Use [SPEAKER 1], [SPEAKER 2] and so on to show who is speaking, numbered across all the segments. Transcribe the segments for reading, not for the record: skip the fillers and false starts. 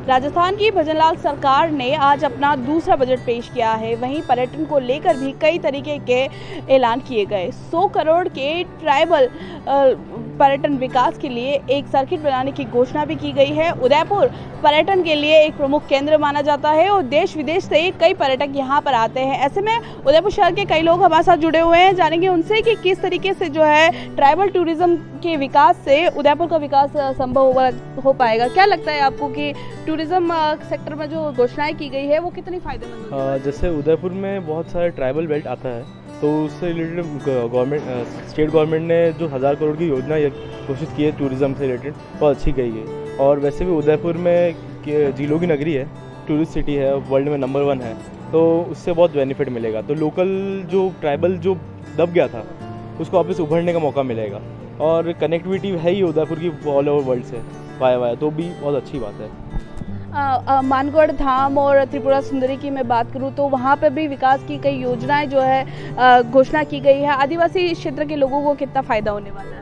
[SPEAKER 1] राजस्थान की भजनलाल सरकार ने आज अपना दूसरा बजट पेश किया है। वहीं पर्यटन को लेकर भी कई तरीके के ऐलान किए गए। 100 करोड़ के ट्राइबल पर्यटन विकास के लिए एक सर्किट बनाने की घोषणा भी की गई है। उदयपुर पर्यटन के लिए एक प्रमुख केंद्र माना जाता है और देश विदेश से कई पर्यटक यहाँ पर आते हैं। ऐसे में उदयपुर शहर के कई लोग हमारे साथ जुड़े हुए हैं। जानेंगे उनसे कि किस तरीके से जो है ट्राइबल टूरिज्म के विकास से उदयपुर का विकास संभव हो पाएगा। क्या लगता है आपको कि टूरिज्म सेक्टर में जो घोषणाएं की गई है वो कितनी फायदेमंद है?
[SPEAKER 2] जैसे उदयपुर में बहुत सारे ट्राइबल बेल्ट आता है, तो उससे रिलेटेड गवर्नमेंट स्टेट गवर्नमेंट ने जो 1000 करोड़ की योजना घोषित की है टूरिज्म से रिलेटेड, बहुत अच्छी गई है। और वैसे भी उदयपुर में झीलों की नगरी है, टूरिस्ट सिटी है, वर्ल्ड में नंबर 1 है, तो उससे बहुत बेनिफिट मिलेगा। तो लोकल जो ट्राइबल जो दब गया था उसको वापस उभरने का मौका मिलेगा। और कनेक्टिविटी है ही उदयपुर की ऑल ओवर वर्ल्ड से वाया, तो भी बहुत अच्छी बात है।
[SPEAKER 1] मानगढ़ धाम और त्रिपुरा सुंदरी की मैं बात करूं तो वहां पर भी विकास की कई योजनाएं जो है घोषणा की गई है। आदिवासी क्षेत्र के लोगों को कितना फायदा होने वाला है?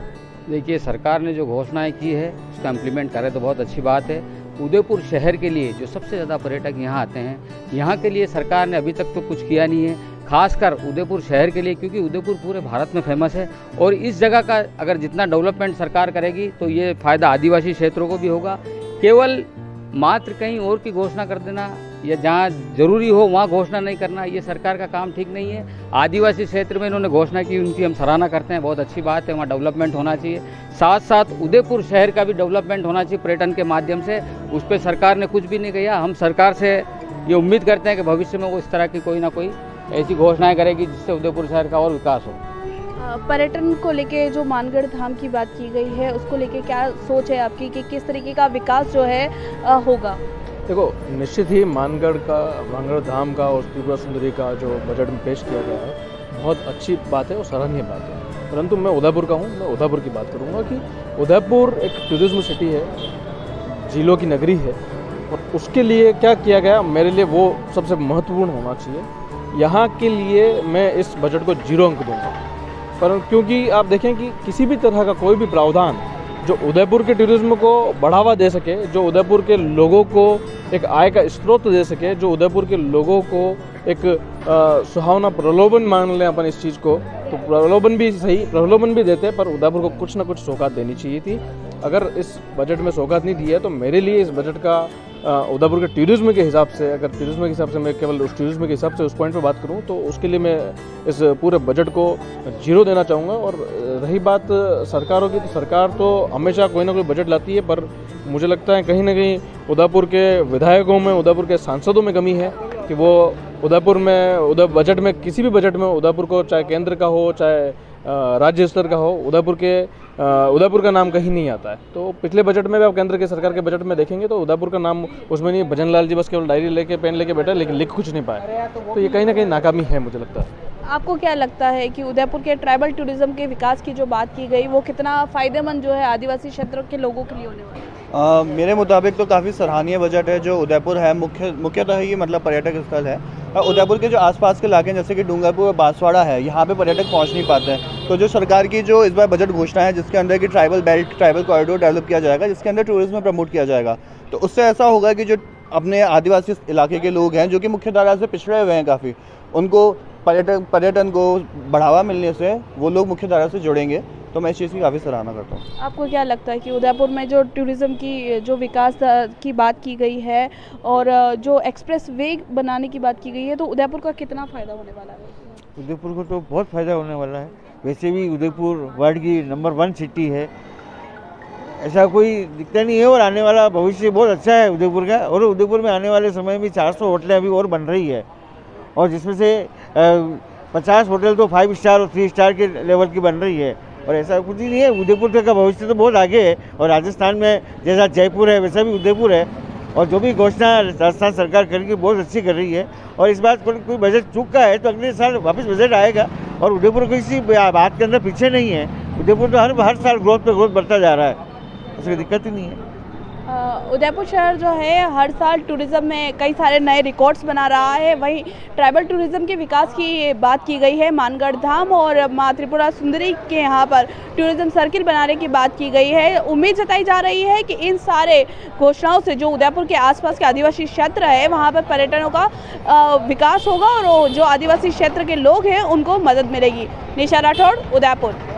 [SPEAKER 3] देखिए, सरकार ने जो घोषणाएं की है उसका इम्प्लीमेंट करे तो बहुत अच्छी बात है। उदयपुर शहर के लिए जो सबसे ज़्यादा पर्यटक यहाँ आते हैं, यहाँ के लिए सरकार ने अभी तक तो कुछ किया नहीं है, खासकर उदयपुर शहर के लिए, क्योंकि उदयपुर पूरे भारत में फेमस है। और इस जगह का अगर जितना डेवलपमेंट सरकार करेगी तो ये फ़ायदा आदिवासी क्षेत्रों को भी होगा। केवल मात्र कहीं और की घोषणा कर देना या जहाँ जरूरी हो वहाँ घोषणा नहीं करना, ये सरकार का काम ठीक नहीं है। आदिवासी क्षेत्र में इन्होंने घोषणा की, उनकी हम सराहना करते हैं, बहुत अच्छी बात है, वहाँ डेवलपमेंट होना चाहिए। साथ साथ उदयपुर शहर का भी डेवलपमेंट होना चाहिए पर्यटन के माध्यम से। उस पर सरकार ने कुछ भी नहीं किया। हम सरकार से ये उम्मीद करते हैं कि भविष्य में वो इस तरह की कोई ना कोई ऐसी घोषणाएँ करेगी जिससे उदयपुर शहर का और विकास हो।
[SPEAKER 1] पर्यटन को लेके जो मानगढ़ धाम की बात की गई है उसको लेके क्या सोच है आपकी कि किस तरीके का विकास जो है होगा?
[SPEAKER 2] देखो, निश्चित ही मानगढ़ धाम का और त्रिपुरा सुंदरी का जो बजट में पेश किया गया है बहुत अच्छी बात है और सराहनीय बात है। परंतु मैं उदयपुर का हूँ, मैं उदयपुर की बात करूँगा कि उदयपुर एक टूरिज्म सिटी है, झीलों की नगरी है, और उसके लिए क्या किया गया मेरे लिए वो सबसे महत्वपूर्ण होना चाहिए। यहाँ के लिए मैं इस बजट को 0 अंक दूँगा। पर क्योंकि आप देखें कि किसी भी तरह का कोई भी प्रावधान जो उदयपुर के टूरिज्म को बढ़ावा दे सके, जो उदयपुर के लोगों को एक आय का स्रोत दे सके, जो उदयपुर के लोगों को एक सुहावना प्रलोभन मान लें अपन इस चीज़ को, तो प्रलोभन भी सही, प्रलोभन भी देते, पर उदयपुर को कुछ ना कुछ सौगात देनी चाहिए थी। अगर इस बजट में सौगात नहीं दी है तो मेरे लिए इस बजट का उदयपुर के टूरिज्म के हिसाब से, अगर टूरिज्म के हिसाब से मैं केवल उस टूरिज्म के हिसाब से उस पॉइंट पे बात करूं तो उसके लिए मैं इस पूरे बजट को 0 देना चाहूँगा। और रही बात सरकारों की, तो सरकार तो हमेशा कोई ना कोई बजट लाती है, पर मुझे लगता है कहीं ना कहीं उदयपुर के विधायकों में, उदयपुर के सांसदों में कमी है कि वो उदयपुर में बजट में, किसी भी बजट में उदयपुर को, चाहे केंद्र का हो चाहे राज्य स्तर का हो, उदयपुर का नाम कहीं नहीं आता है। तो पिछले बजट में भी आप केंद्र के सरकार के बजट में देखेंगे तो उदयपुर का नाम उसमें नहीं, भजनलाल जी बस केवल डायरी लेके, पेन लेके बैठा, लेकिन लिख कुछ नहीं पाए। तो ये कहीं ना कहीं नाकामी है मुझे लगता है।
[SPEAKER 1] आपको क्या लगता है कि उदयपुर के ट्राइबल टूरिज्म के विकास की जो बात की गई वो कितना फ़ायदेमंद जो है आदिवासी क्षेत्रों के लोगों के लिए होने वाला है?
[SPEAKER 4] मेरे मुताबिक तो काफ़ी सराहनीय बजट है जो उदयपुर है। मुख्यतः ये मतलब पर्यटक स्थल है। उदयपुर के जो आसपास के इलाके जैसे कि डूंगरपुर और बांसवाड़ा है, यहाँ पे पर्यटक पहुँच नहीं पाते हैं। तो जो सरकार की जो इस बार बजट घोषणा है जिसके अंदर कि tribal belt, tribal corridor develop किया जाएगा, जिसके अंदर टूरिज्म प्रमोट किया जाएगा, तो उससे ऐसा होगा कि जो अपने आदिवासी इलाके के लोग हैं जो कि मुख्य धारा से पिछड़े हुए हैं काफ़ी, उनको पर्यटन को बढ़ावा मिलने से वो लोग मुख्य धारा से जुड़ेंगे। तो मैं इस चीज़ की काफ़ी सराहना करता हूँ।
[SPEAKER 1] आपको क्या लगता है कि उदयपुर में जो टूरिज़्म की जो विकास की बात की गई है और जो एक्सप्रेस वे बनाने की बात की गई है, तो उदयपुर का कितना फ़ायदा होने वाला है?
[SPEAKER 5] उदयपुर को तो बहुत फ़ायदा होने वाला है। वैसे भी उदयपुर वर्ल्ड की नंबर 1 सिटी है, ऐसा कोई दिखता नहीं है। और आने वाला भविष्य बहुत अच्छा है उदयपुर का। और उदयपुर में आने वाले समय में 400 होटलें अभी और बन रही है, और जिसमें से 50 होटल तो 5 स्टार और 3 स्टार के लेवल की बन रही है। और ऐसा कुछ ही नहीं है, उदयपुर का भविष्य तो बहुत आगे है। और राजस्थान में जैसा जयपुर है वैसा भी उदयपुर है। और जो भी घोषणा राजस्थान सरकार करेगी बहुत अच्छी कर रही है। और इस बात कोई बजट चूका है तो अगले साल वापस बजट आएगा। और उदयपुर किसी बात के अंदर पीछे नहीं है। उदयपुर तो हर साल ग्रोथ पे ग्रोथ बढ़ता जा रहा है, उसकी दिक्कत ही नहीं है।
[SPEAKER 1] उदयपुर शहर जो है हर साल टूरिज़्म में कई सारे नए रिकॉर्ड्स बना रहा है। वहीं ट्राइबल टूरिज़्म के विकास की बात की गई है। मानगढ़ धाम और माँ त्रिपुरा सुंदरी के यहाँ पर टूरिज़्म सर्किल बनाने की बात की गई है। उम्मीद जताई जा रही है कि इन सारे घोषणाओं से जो उदयपुर के आसपास के आदिवासी क्षेत्र है वहाँ पर पर्यटनों का विकास होगा और जो आदिवासी क्षेत्र के लोग हैं उनको मदद मिलेगी। निशा राठौड़, उदयपुर।